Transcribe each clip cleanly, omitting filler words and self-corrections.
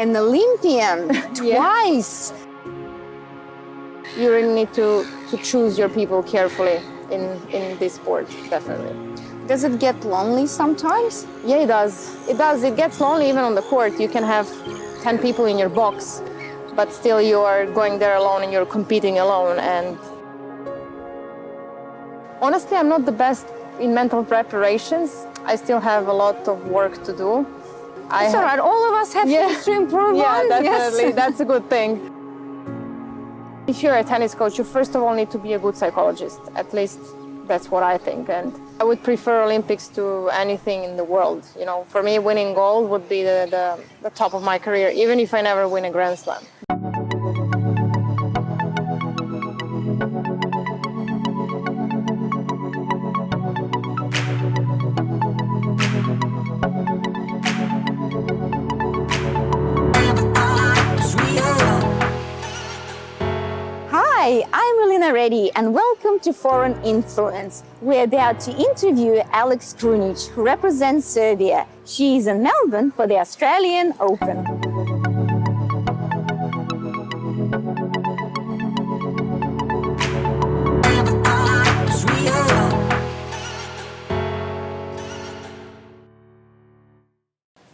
an Olympian twice. You really need to choose your people carefully in this sport, definitely. Does it get lonely sometimes? Yeah, it does. It does. It gets lonely even on the court. You can have 10 people in your box, but still you are going there alone and you're competing alone. And honestly, I'm not the best in mental preparations. I still have a lot of work to do. It's all right. All of us have things to improve on. Definitely. Yes. That's a good thing. If you're a tennis coach, you first of all need to be a good psychologist. At least that's what I think. And I would prefer Olympics to anything in the world. You know, for me, winning gold would be the top of my career, even if I never win a Grand Slam. Hi, I'm Elena Reddy and welcome to Foreign Influence. We're about to interview Alex Krunic, who represents Serbia. She is in Melbourne for the Australian Open.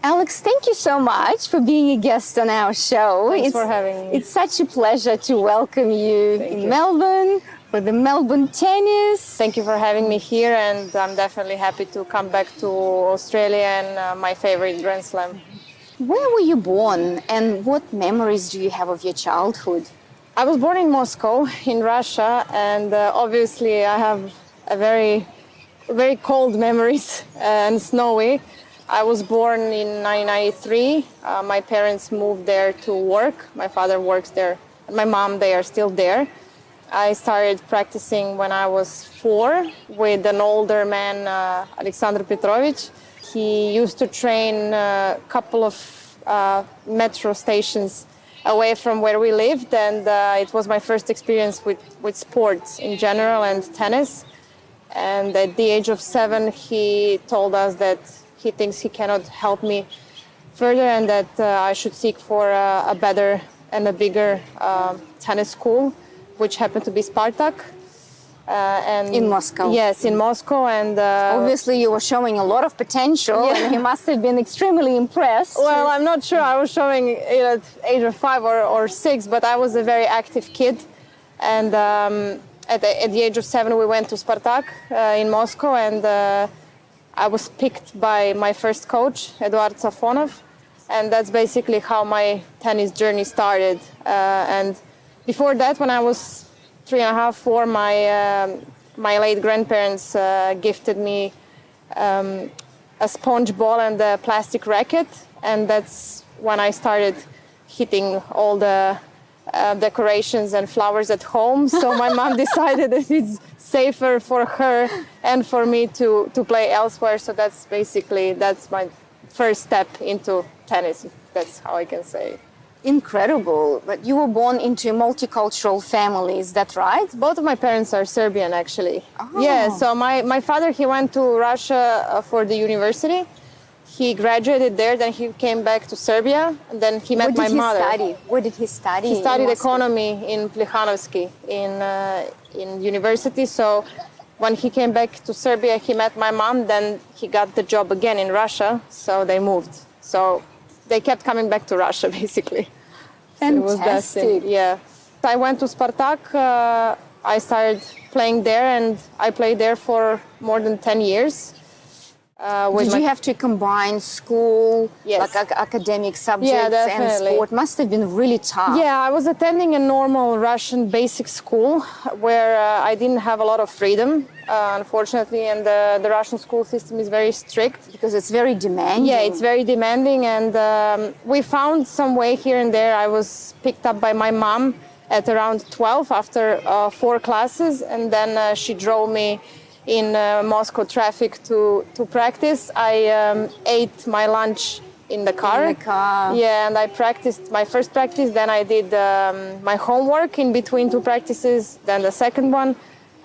Alex, thank you so much for being a guest on our show. Thanks for having me. It's such a pleasure to welcome you in Melbourne for the Melbourne Tennis. Thank you for having me here, and I'm definitely happy to come back to Australia and my favorite Grand Slam. Where were you born and what memories do you have of your childhood? I was born in Moscow, in Russia, and obviously I have a very cold memories and snowy. I was born in 1993. My parents moved there to work. My father works there, and my mom, they are still there. I started practicing when I was 4 with an older man, Alexander Petrovich. He used to train a couple of metro stations away from where we lived, and it was my first experience with sports in general and tennis. And at the age of 7, he told us that he thinks he cannot help me further and that I should seek for a better and a bigger tennis school, which happened to be Spartak. And in Moscow? Yes, in Moscow. And obviously you were showing a lot of potential and he must have been extremely impressed. Well, I'm not sure I was showing it at age of 5 or 6, but I was a very active kid. And at the age of 7, we went to Spartak in Moscow, and I was picked by my first coach, Eduard Safonov, and that's basically how my tennis journey started. And before that, when I was 3.5, 4, my late grandparents gifted me a sponge ball and a plastic racket, and that's when I started hitting all the decorations and flowers at home. So my mom decided that it's safer for her and for me to play elsewhere. So that's my first step into tennis. That's how I can say. Incredible. But you were born into a multicultural family, is that right? Both of my parents are Serbian, actually. Oh. Yeah, so my father, he went to Russia for the university. He graduated there, then he came back to Serbia, and then he met my mother. Where did he study? He studied economy in Plihanovsky in university. So when he came back to Serbia, he met my mom, then he got the job again in Russia, so they moved. So they kept coming back to Russia, basically. Fantastic. So it was destined. Yeah. I went to Spartak. I started playing there, and I played there for more than 10 years. Did you have to combine school, Yes. like academic subjects and sport? Must have been really tough. Yeah, I was attending a normal Russian basic school where I didn't have a lot of freedom, unfortunately, and the Russian school system is very strict. Because it's very demanding. Yeah, it's very demanding, and we found some way here and there. I was picked up by my mom at around 12 after 4 classes, and then she drove me in Moscow traffic to practice. I ate my lunch in the car. In the car. Yeah, and I practiced my first practice. Then I did my homework in between 2 practices, then the second one,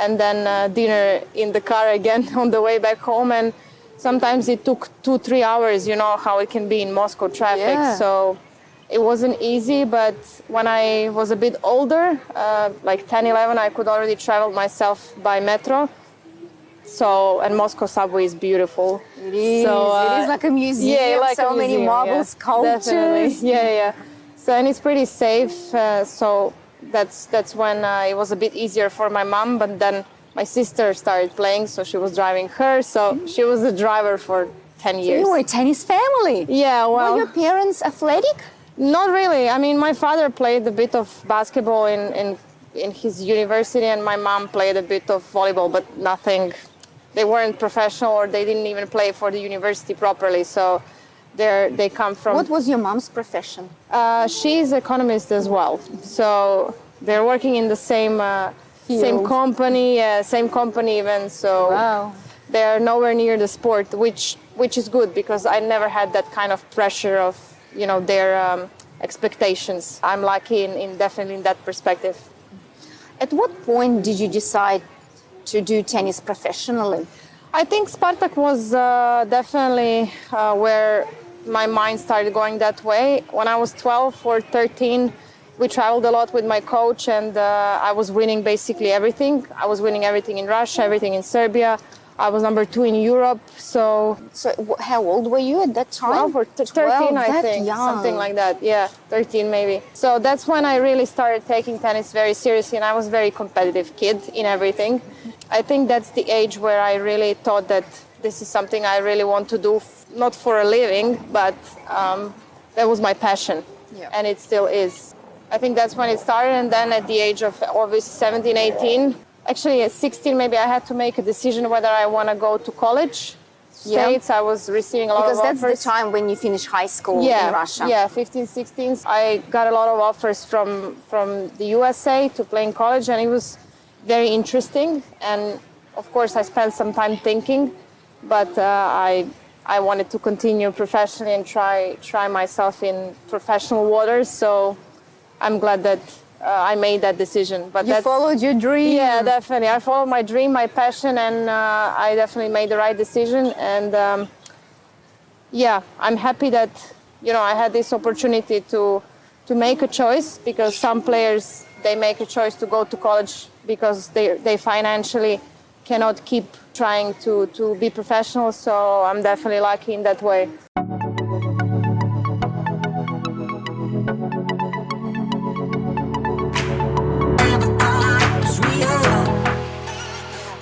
and then dinner in the car again on the way back home. And sometimes it took 2-3 hours, you know how it can be in Moscow traffic. Yeah. So It wasn't easy, but when I was a bit older, like 10, 11, I could already travel myself by metro. So, and Moscow subway is beautiful. It is. So, It is like a museum. yeah, like so a many museum, marble yeah, sculptures. definitely. Yeah. So, and it's pretty safe. So that's when it was a bit easier for my mom. But then my sister started playing, so she was driving her. So she was the driver for 10 years. You were a tennis family. Yeah, well, Were your parents athletic? not really. I mean, my father played a bit of basketball in his university, and my mom played a bit of volleyball, but nothing. They weren't professional, or they didn't even play for the university properly. So they come from. What was your mom's profession? She's economist as well. So they're working in the same same company even. So Wow. they are nowhere near the sport, which is good because I never had that kind of pressure of their expectations. I'm lucky in definitely in that perspective. At what point did you decide to do tennis professionally? I think Spartak was definitely where my mind started going that way. When I was 12 or 13, we traveled a lot with my coach, and I was winning basically everything. I was winning everything in Russia, everything in Serbia. I was number 2 in Europe. So How old were you at that time? 12 or 13, I that think, young. something like that. Yeah, 13 maybe. So that's when I really started taking tennis very seriously, and I was a very competitive kid in everything. I think that's the age where I really thought that this is something I really want to do, not for a living, but that was my passion, and it still is. I think that's when it started, and then at the age of obviously 17, 18, actually at 16 maybe, I had to make a decision whether I want to go to college. States, I was receiving a lot Because of that's offers. the time when you finish high school in Russia. Yeah, 15, 16. I got a lot of offers from the USA to play in college, and it was very interesting. And of course, I spent some time thinking, but I wanted to continue professionally and try myself in professional waters. So I'm glad that I made that decision. But You followed your dream. yeah, definitely. I followed my dream, my passion, and I definitely made the right decision. And yeah, I'm happy that I had this opportunity to make a choice, because some players, they make a choice to go to college because they financially cannot keep trying to be professional. So I'm definitely lucky in that way.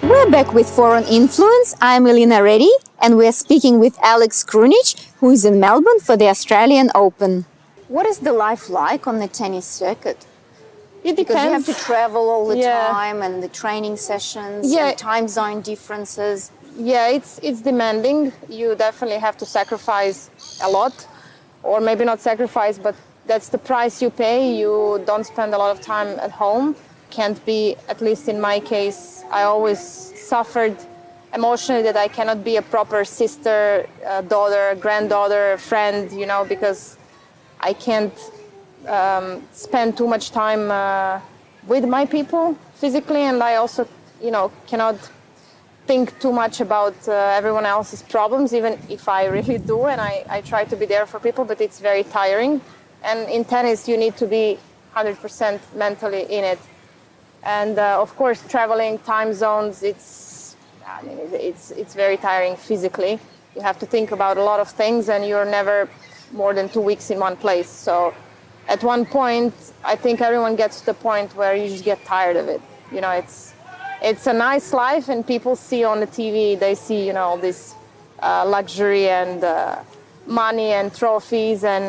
We're back with Foreign Influence. I'm Elena Reddy, and we're speaking with Alex Krunic, who is in Melbourne for the Australian Open. What is the life like on the tennis circuit? It Because you have depends. to travel all the Yeah. time, and the training sessions, Yeah. and time zone differences. Yeah, it's demanding. You definitely have to sacrifice a lot, or maybe not sacrifice, but that's the price you pay. You don't spend a lot of time at home. Can't be, at least in my case, I always suffered emotionally that I cannot be a proper sister, daughter, granddaughter, friend, because I can't spend too much time with my people physically, and I also, cannot think too much about everyone else's problems, even if I really do, and I try to be there for people, but it's very tiring. And in tennis, you need to be 100% mentally in it. And of course, traveling, time zones, it's very tiring physically. You have to think about a lot of things, and you're never more than 2 weeks in one place. So at one point, I think everyone gets to the point where you just get tired of it. It's a nice life, and people see on the TV, they see, all this luxury and money and trophies and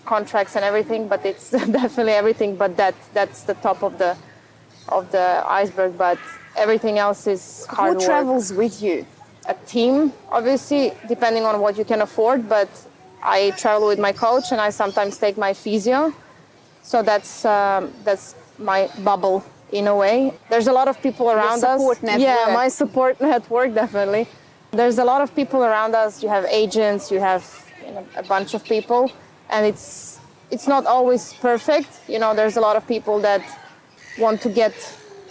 contracts and everything, but it's definitely everything but that's the top of the iceberg. But everything else is hard Who work. travels with you? A team, obviously, depending on what you can afford, but I travel with my coach, and I sometimes take my physio. So that's my bubble in a way. There's a lot of people around us. support network. Yeah, my support network, definitely. There's a lot of people around us. You have agents, you have a bunch of people, and it's not always perfect. There's a lot of people that want to get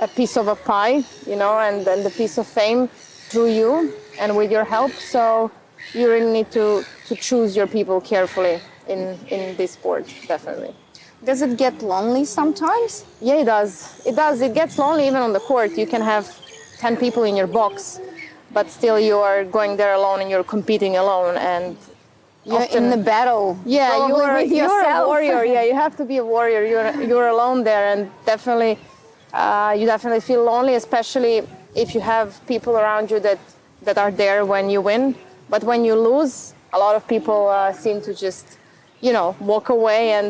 a piece of a pie, and then the piece of fame through you and with your help. So you really need to choose your people carefully. in this sport, definitely. Does it get lonely sometimes? Yeah, it does. It does. It gets lonely even on the court. You can have 10 people in your box, but still you are going there alone and you're competing alone. And You're in the battle. yeah, probably with you're a yourself. warrior. Yeah, you have to be a warrior. You're alone there, and definitely you definitely feel lonely, especially if you have people around you that are there when you win. But when you lose, a lot of people seem to just walk away, and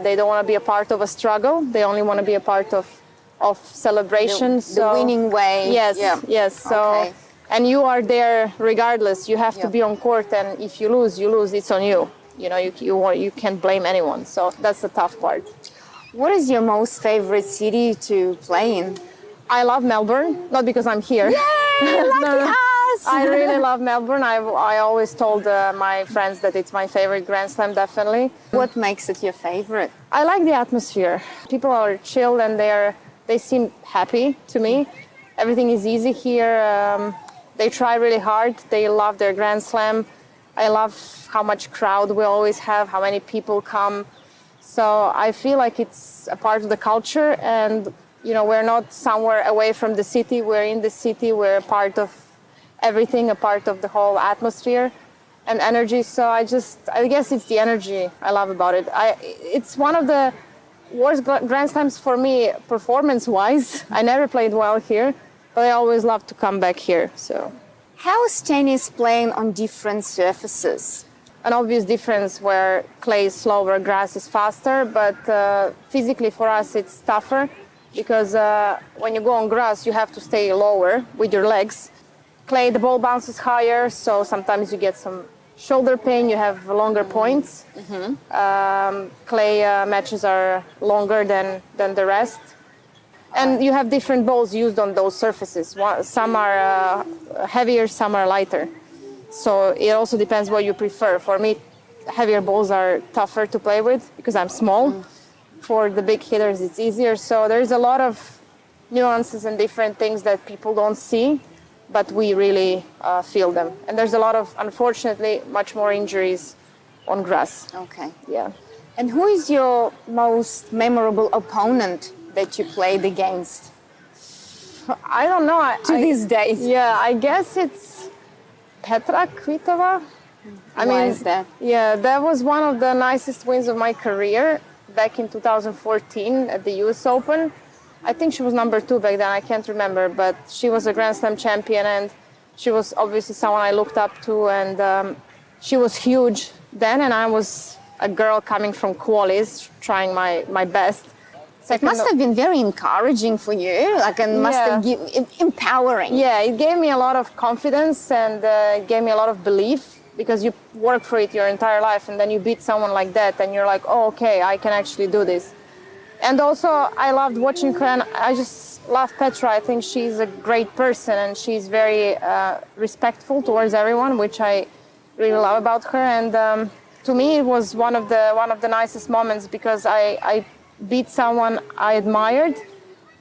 they don't want to be a part of a struggle. They only want to be a part of celebration. The winning way. Yes, Yeah. yes. So, Okay. and you are there regardless. You have to Yeah. be on court, and if you lose, it's on you. You can't blame anyone. So that's the tough part. What is your most favorite city to play in? I love Melbourne, not because I'm here. Yay, lucky us! I really love Melbourne. I always told my friends that it's my favorite Grand Slam, definitely. What makes it your favorite? I like the atmosphere. People are chill and they seem happy to me. Everything is easy here. They try really hard. They love their Grand Slam. I love how much crowd we always have, how many people come. So I feel like it's a part of the culture, and we're not somewhere away from the city. We're in the city. We're a part of everything, a part of the whole atmosphere and energy. So I guess it's the energy I love about it. It's one of the worst Grand Slams for me, performance-wise. I never played well here, but I always love to come back here. So How is tennis playing on different surfaces? an obvious difference where clay is slower, grass is faster, but physically for us it's tougher because when you go on grass you have to stay lower with your legs. Clay, the ball bounces higher, so sometimes you get some shoulder pain, you have longer points. Clay matches are longer than the rest. And you have different balls used on those surfaces. Some are heavier, some are lighter. So it also depends what you prefer. For me, heavier balls are tougher to play with because I'm small. For the big hitters, it's easier. So there's a lot of nuances and different things that people don't see, but we really feel them. And there's a lot of, unfortunately, much more injuries on grass. Okay. Yeah. And who is your most memorable opponent that you played against I don't know. to these days? Yeah, I guess it's Petra Kvitova. Why is that? Yeah, that was one of the nicest wins of my career back in 2014 at the US Open. I think she was number 2 back then, I can't remember, but she was a Grand Slam champion and she was obviously someone I looked up to, and she was huge then, and I was a girl coming from Qualis trying my best. It must have been very encouraging for you, and must have empowering. Yeah, it gave me a lot of confidence and it gave me a lot of belief because you work for it your entire life and then you beat someone like that and you're like, oh, okay, I can actually do this. And also, I loved watching her, and I just love Petra. I think she's a great person and she's very respectful towards everyone, which I really love about her. And to me, it was one of the nicest moments because I beat someone I admired,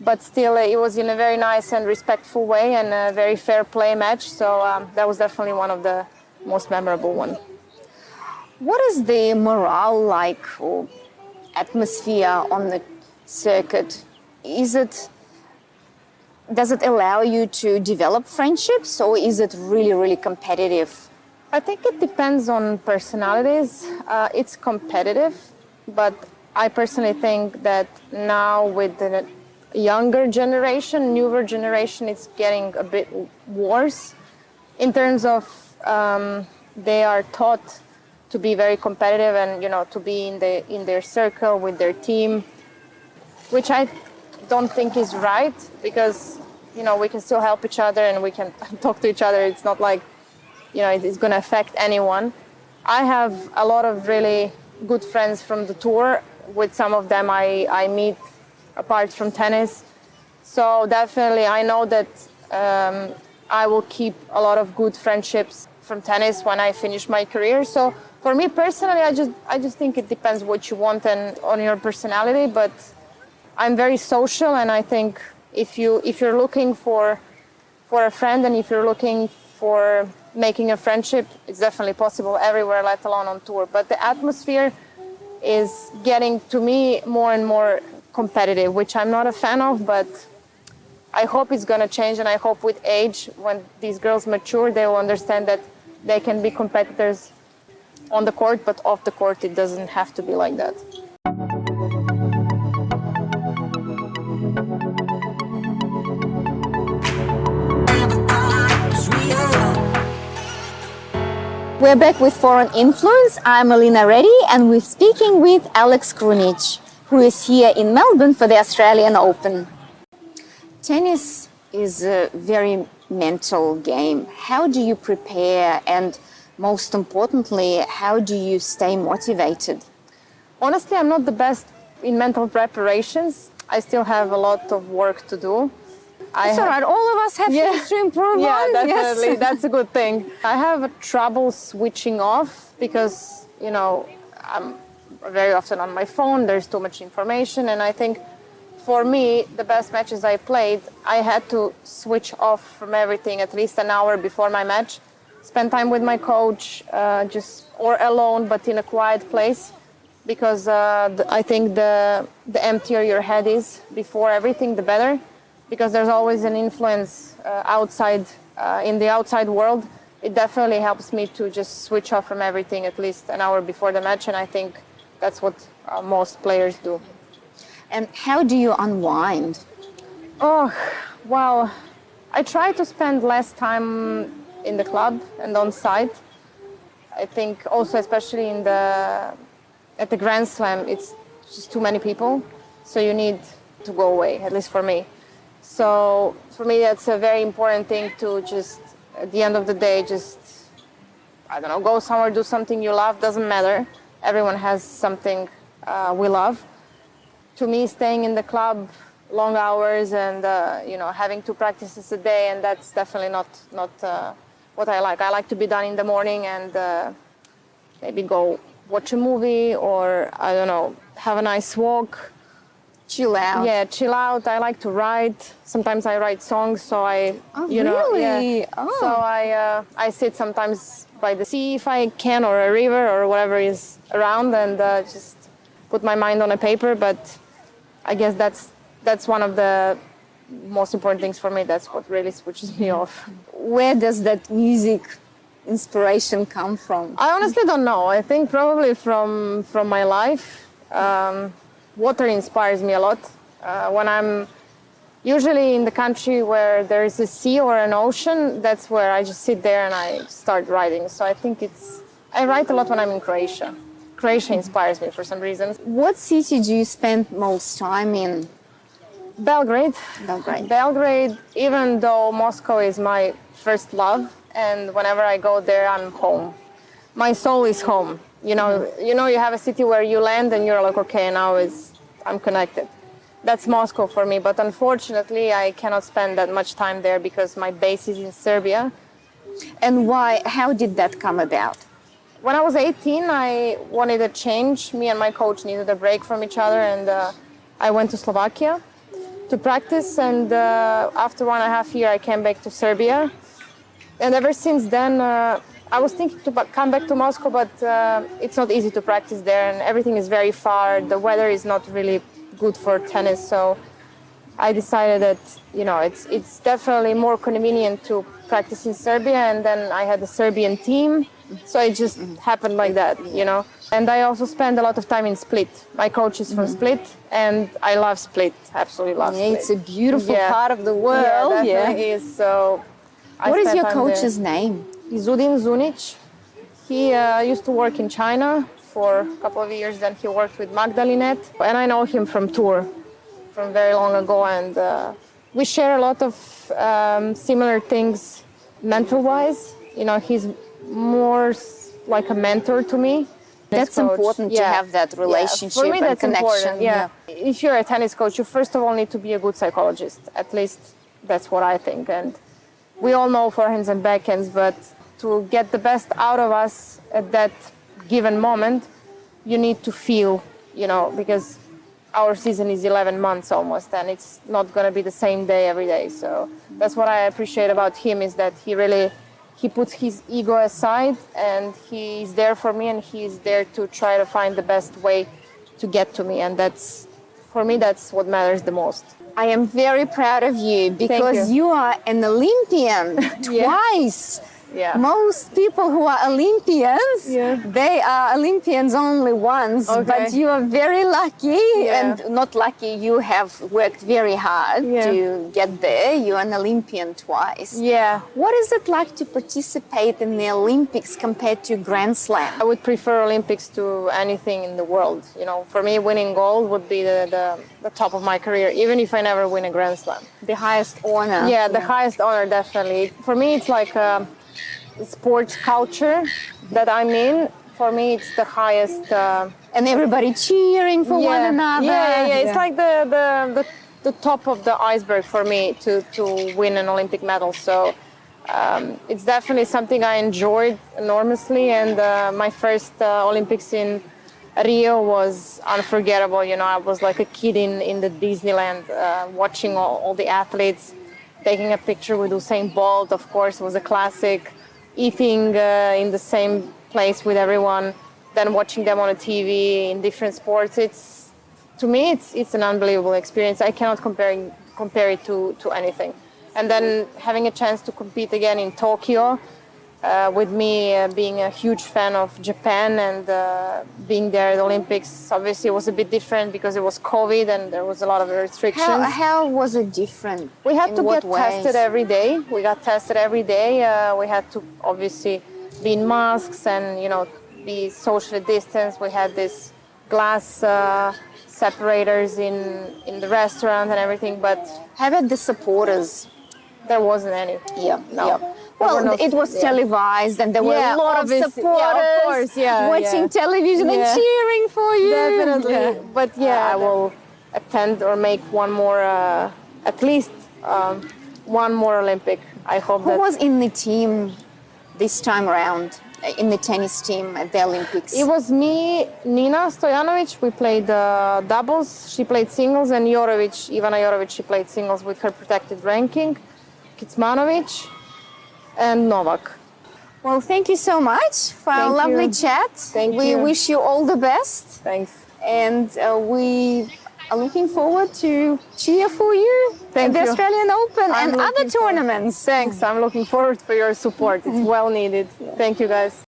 but still it was in a very nice and respectful way and a very fair play match. So that was definitely one of the most memorable ones. What is the morale like or atmosphere on the circuit? Does it allow you to develop friendships, or is it really, really competitive? I think it depends on personalities. It's competitive, but I personally think that now with the younger generation, newer generation, it's getting a bit worse in terms of they are taught to be very competitive and to be in their circle with their team, which I don't think is right because we can still help each other and we can talk to each other. It's not like it's going to affect anyone. I have a lot of really good friends from the tour. With some of them I meet apart from tennis. So definitely I know that I will keep a lot of good friendships from tennis when I finish my career. So for me personally, I just think it depends what you want and on your personality. But I'm very social, and I think if you're looking for a friend and if you're looking for making a friendship is definitely possible everywhere, let alone on tour. But the atmosphere is getting, to me, more and more competitive, which I'm not a fan of, but I hope it's going to change, and I hope with age, when these girls mature, they will understand that they can be competitors on the court, but off the court, it doesn't have to be like that. We're back with Foreign Influence. I'm Alina Reddy, and we're speaking with Alex Krunic, who is here in Melbourne for the Australian Open. Tennis is a very mental game. How do you prepare, and most importantly, how do you stay motivated? Honestly, I'm not the best in mental preparations. I still have a lot of work to do. It's all right. All of us have things to improve yeah, on. definitely. Yes. That's a good thing. I have trouble switching off because, I'm very often on my phone. There's too much information. And I think for me, the best matches I played, I had to switch off from everything at least an hour before my match. Spend time with my coach, or alone, but in a quiet place. Because I think the emptier your head is before everything, the better. Because there's always an influence in the outside world. It definitely helps me to just switch off from everything at least an hour before the match, and I think that's what most players do. And how do you unwind? Oh, well, I try to spend less time in the club and on site. I think also, especially at the Grand Slam, it's just too many people, so you need to go away, at least for me. So for me, that's a very important thing to just, at the end of the day, go somewhere, do something you love, doesn't matter. Everyone has something we love. To me, staying in the club long hours and, having 2 practices a day, and that's definitely not what I like. I like to be done in the morning and maybe go watch a movie or, have a nice walk. Chill out. Yeah, chill out. I like to write. Sometimes I write songs, so Really? Yeah. Oh. So I sit sometimes by the sea if I can, or a river, or whatever is around, and just put my mind on a paper. But I guess that's one of the most important things for me. That's what really switches me off. Where does that music inspiration come from? I honestly don't know. I think probably from my life. Water inspires me a lot. When I'm usually in the country where there is a sea or an ocean, that's where I just sit there and I start writing. So I think I write a lot when I'm in Croatia. Croatia inspires me for some reason. What city do you spend most time in? Belgrade. Belgrade. Belgrade, even though Moscow is my first love, and whenever I go there, I'm home. My soul is home. You have a city where you land and you're like, okay, now I'm connected. That's Moscow for me, but unfortunately, I cannot spend that much time there because my base is in Serbia. And why? How did that come about? When I was 18, I wanted a change. Me and my coach needed a break from each other, and I went to Slovakia to practice. And after 1.5 years, I came back to Serbia. And ever since then, I was thinking to come back to Moscow, but it's not easy to practice there, and everything is very far. The weather is not really good for tennis, so I decided that it's definitely more convenient to practice in Serbia. And then I had a Serbian team, so it just happened like that, And I also spend a lot of time in Split. My coach is from Split, and I love Split. Absolutely love Split. It's a beautiful part of the world. Yeah, definitely is. So what is your coach's name? Zudin Zunic. He used to work in China for a couple of years, then he worked with Magdalinet. And I know him from tour from very long ago, and we share a lot of similar things mental-wise. He's more like a mentor to me. That's important to have that relationship for me, and that's connection. Important. Yeah. If you're a tennis coach, you first of all need to be a good psychologist. At least that's what I think. And we all know forehands and backhands, but to get the best out of us at that given moment, you need to feel, because our season is 11 months almost, and it's not going to be the same day every day. So that's what I appreciate about him, is that he really he puts his ego aside and he's there for me, and he's there to try to find the best way to get to me. And that's, for me, that's what matters the most. I am very proud of you because you are an Olympian twice. Yeah. Most people who are Olympians, they are Olympians only once, but you are very lucky and not lucky. You have worked very hard to get there. You're an Olympian twice. Yeah. What is it like to participate in the Olympics compared to Grand Slam? I would prefer Olympics to anything in the world. You know, for me, winning gold would be the top of my career, even if I never win a Grand Slam. The highest honor. Yeah, the highest honor, definitely. For me, it's like sports culture that I'm in. For me, it's the highest. And everybody cheering for one another. Yeah. It's like the top of the iceberg for me to win an Olympic medal. So it's definitely something I enjoyed enormously. And my first Olympics in Rio was unforgettable. You know, I was like a kid in the Disneyland, watching all the athletes, taking a picture with Usain Bolt. Of course, was a classic. Eating in the same place with everyone, then watching them on a TV in different sports. It's, to me, it's an unbelievable experience. I cannot compare it to anything. And then having a chance to compete again in Tokyo, with me being a huge fan of Japan and being there at the Olympics, obviously it was a bit different because it was COVID and there was a lot of restrictions. How was it different? We had to get ways? tested every day. We got tested every day. We had to obviously be in masks and, you know, be socially distanced. We had this glass separators in the restaurant and everything, but How about the supporters? there wasn't any. No. Well, it was televised, and there were a lot of obviously. supporters Yeah, of course, watching television and Yeah. cheering for you. Definitely. Yeah. But I will attend or make one more, at least one more Olympic. I hope Who that. was in the team this time around, in the tennis team at the Olympics? It was me, Nina Stojanovic. We played doubles. She played singles, and Ivana Jorovic, she played singles with her protected ranking. Kecmanovic and Novak. Well, thank you so much for a Thank lovely you. chat. Thank we you. wish you all the best, Thanks. and we are looking forward to cheer for you Thank at the you. Australian Open I'm and other looking forward. tournaments. Thanks. I'm looking forward for your support. It's well needed. Thank you, guys.